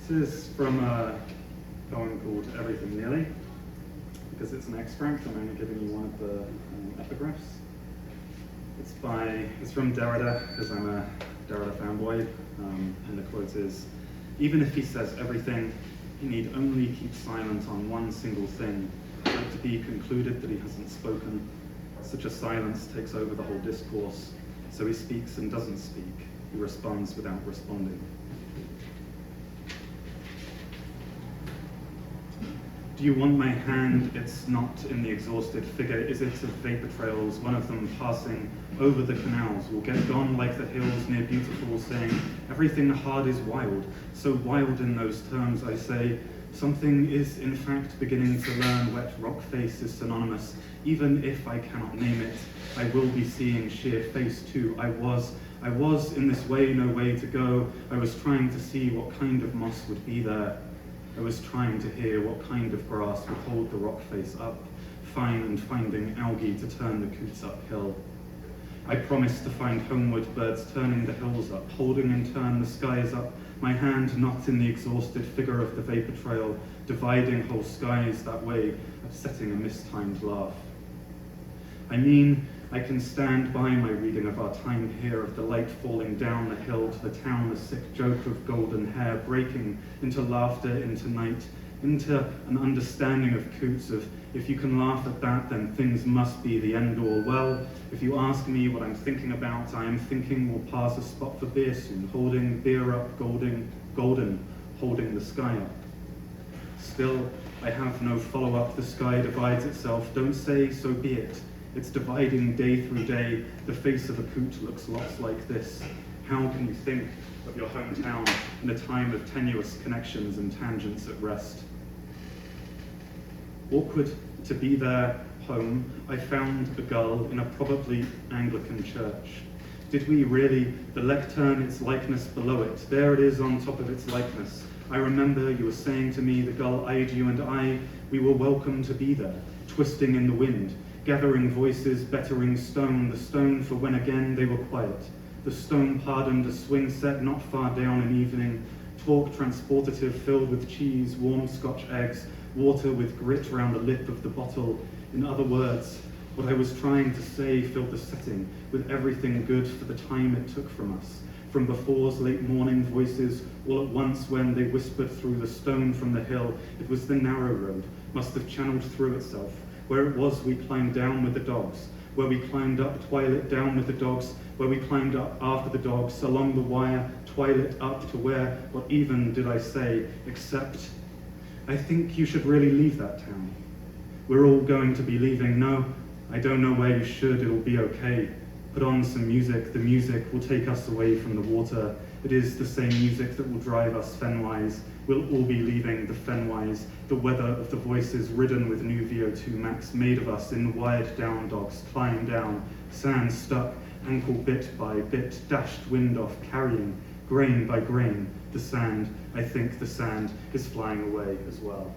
This is from a poem called Everything Nearly. Because it's an extract, I'm only giving you one of the epigraphs. It's from Derrida, because I'm a Derrida fanboy, and the quote is, "Even if he says everything, he need only keep silent on one single thing, for it to be concluded that he hasn't spoken. Such a silence takes over the whole discourse, so he speaks and doesn't speak, he responds without responding." Do you want my hand? It's not in the exhausted figure. Is it of vapor trails, one of them passing over the canals, will get gone like the hills near Beautiful, saying, everything hard is wild. So wild in those terms, I say, something is in fact beginning to learn wet rock face is synonymous. Even if I cannot name it, I will be seeing sheer face too. I was in this way, no way to go. I was trying to see what kind of moss would be there. I was trying to hear what kind of grass would hold the rock face up, fine and finding algae to turn the coots uphill. I promised to find homeward birds turning the hills up, holding in turn the skies up, my hand not in the exhausted figure of the vapor trail, dividing whole skies that way, upsetting a mistimed laugh. I mean, I can stand by my reading of our time here, of the light falling down the hill to the town, a sick joke of golden hair breaking into laughter, into night, into an understanding of coots of, if you can laugh at that, then things must be the end all. Well, if you ask me what I'm thinking about, I am thinking we'll pass a spot for beer soon, holding beer up, golden, holding the sky up. Still, I have no follow-up, the sky divides itself, don't say so be it. It's dividing day through day. The face of a coot looks lots like this. How can you think of your hometown in a time of tenuous connections and tangents at rest? Awkward to be there, home, I found a gull in a probably Anglican church. Did we really? The lectern, its likeness below it. There it is on top of its likeness. I remember you were saying to me, the gull eyed you and we were welcome to be there, twisting in the wind. Gathering voices, bettering stone, the stone for when again they were quiet. The stone pardoned a swing set not far down in evening, talk transportative filled with cheese, warm Scotch eggs, water with grit round the lip of the bottle. In other words, what I was trying to say filled the setting with everything good for the time it took from us. From before's late morning voices, all at once when they whispered through the stone from the hill, it was the narrow road, must have channeled through itself. Where it was we climbed down with the dogs, where we climbed up, twilight down with the dogs, where we climbed up after the dogs, along the wire, twilight up to where, what even did I say, except, I think you should really leave that town. We're all going to be leaving. No, I don't know where you should, it'll be okay. Put on some music, the music will take us away from the water. It is the same music that will drive us fenwise. We'll all be leaving the fenwise, the weather of the voices ridden with new VO2 max made of us in wired down dogs, flying down, sand stuck, ankle bit by bit, dashed wind off, carrying, grain by grain, the sand. I think the sand is flying away as well.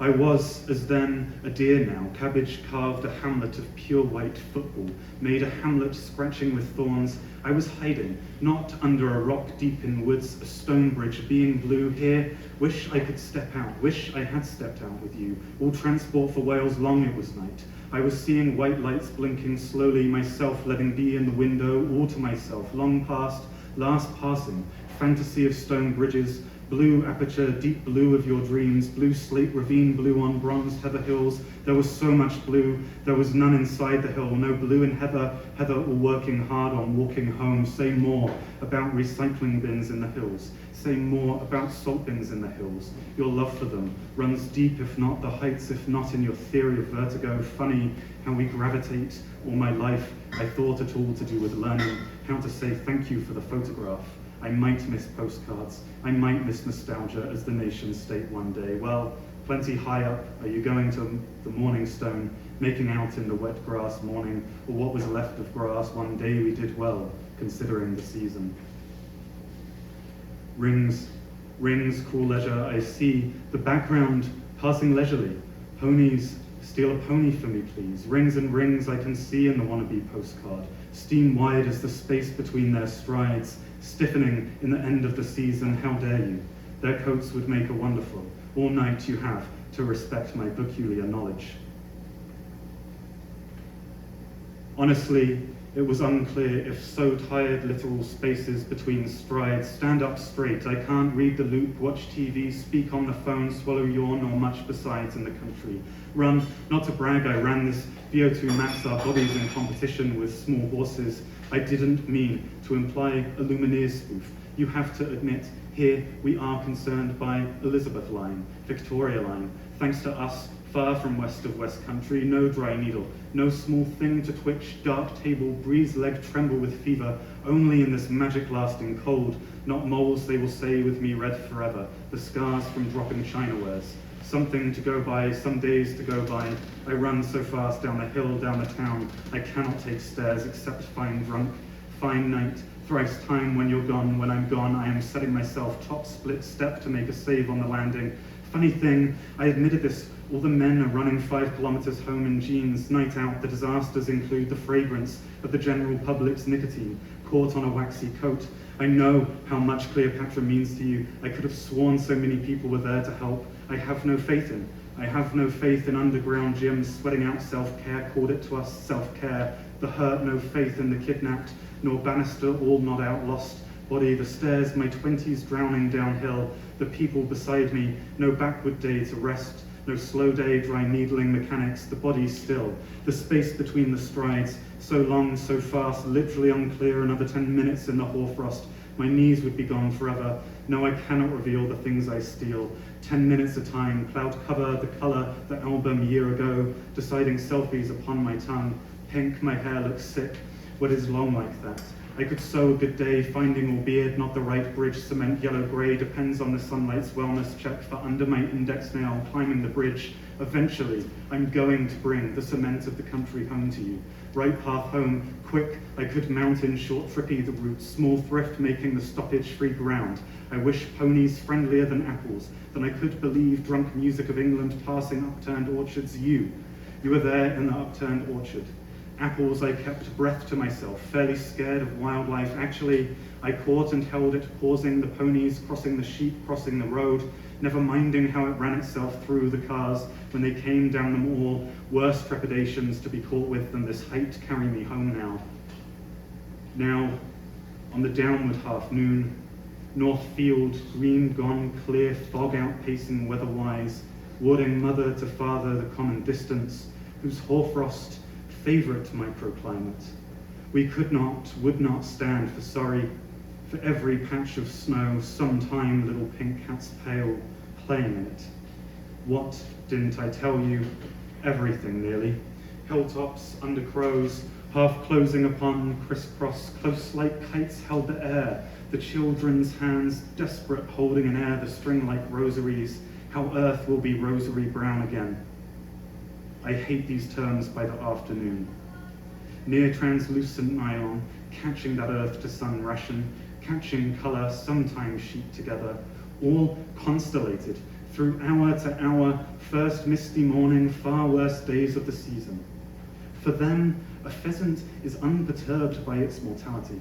I was, as then, a deer now, cabbage carved a hamlet of pure white football, made a hamlet scratching with thorns. I was hiding, not under a rock deep in woods, a stone bridge being blue here. Wish I could step out, wish I had stepped out with you. All transport for Wales long it was night. I was seeing white lights blinking slowly, myself letting be in the window, all to myself, long past, last passing, fantasy of stone bridges, blue aperture, deep blue of your dreams, blue slate ravine, blue on bronzed heather hills. There was so much blue, there was none inside the hill, no blue in heather, heather all working hard on walking home. Say more about recycling bins in the hills, say more about salt bins in the hills. Your love for them runs deep, if not the heights, if not in your theory of vertigo. Funny how we gravitate. All my life I thought it all to do with learning how to say thank you for the photograph. I might miss postcards, I might miss nostalgia as the nation state one day. Well, plenty high up, are you going to the morning stone, making out in the wet grass morning, or what was left of grass one day we did well, considering the season. Rings, cool leisure, I see the background passing leisurely, ponies Steal a pony for me, please. Rings and rings I can see in the wannabe postcard. Steam wide as the space between their strides, stiffening in the end of the season. How dare you? Their coats would make a wonderful. All night you have to respect my peculiar knowledge. Honestly, it was unclear if so tired literal spaces between strides. Stand up straight, I can't read the loop, watch TV, speak on the phone, swallow yawn, or much besides in the country. Run, not to brag, I ran this VO2 max our bodies in competition with small horses. I didn't mean to imply a Lumineers spoof. You have to admit, here we are concerned by Elizabeth line, Victoria line. Thanks to us, far from west of West Country, no dry needle, no small thing to twitch, dark table, breeze leg tremble with fever, only in this magic lasting cold, not moles they will say with me red forever, the scars from dropping chinawares. Something to go by, some days to go by. I run so fast down the hill, down the town, I cannot take stairs except fine drunk. Fine night, thrice time when you're gone, when I'm gone, I am setting myself top split step to make a save on the landing. Funny thing, I admitted this, all the men are running 5 kilometers home in jeans. Night out, the disasters include the fragrance of the general public's nicotine, caught on a waxy coat. I know how much Cleopatra means to you. I could have sworn so many people were there to help. I have no faith in. I have no faith in underground gyms, sweating out self-care, called it to us self-care. The hurt, no faith in the kidnapped, nor Bannister, all not out, lost body, the stairs, my 20s drowning downhill, the people beside me, no backward day to rest, no slow day, dry needling mechanics, the body still, the space between the strides, so long, so fast, literally unclear, another 10 minutes in the hoarfrost, my knees would be gone forever. No, I cannot reveal the things I steal. 10 minutes a time, cloud cover, the color, the album year ago, deciding selfies upon my tongue, pink, my hair looks sick, what is long like that? I could sow a good day, finding albeit not the right bridge, cement yellow-grey, depends on the sunlight's wellness check for under my index nail, climbing the bridge. Eventually, I'm going to bring the cement of the country home to you. Right path home, quick, I could mountain, short trippy the route, small thrift making the stoppage free ground. I wish ponies friendlier than apples, than I could believe drunk music of England passing upturned orchards. You were there in the upturned orchard. Apples I kept breath to myself, fairly scared of wildlife. Actually, I caught and held it, pausing the ponies, crossing the sheep, crossing the road, never minding how it ran itself through the cars when they came down them all. Worse trepidations to be caught with than this height carry me home now. Now, on the downward half noon, north field, green gone, clear, fog outpacing weatherwise, warding mother to father the common distance, whose hoarfrost favourite microclimate. We could not, would not stand for sorry, for every patch of snow, sometime little pink cat's pale, playing in it. What didn't I tell you? Everything nearly. Hilltops, under crows, half closing upon, crisscross, close like kites held the air, the children's hands desperate holding in air the string like rosaries, how earth will be rosary brown again. I hate these terms by the afternoon. Near translucent nylon, catching that earth to sun ration, catching colour, sometimes sheet together, all constellated through hour to hour, first misty morning, far worse days of the season. For them, a pheasant is unperturbed by its mortality.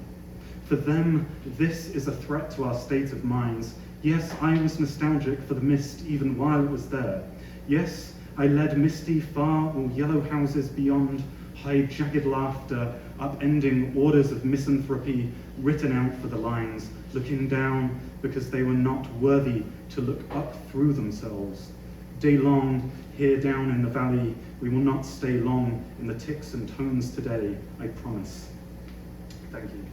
For them, this is a threat to our state of minds. Yes, I was nostalgic for the mist even while it was there. Yes, I led misty far or yellow houses beyond, high jagged laughter, upending orders of misanthropy written out for the lines, looking down because they were not worthy to look up through themselves. Day long, here down in the valley, we will not stay long in the ticks and tones today, I promise. Thank you.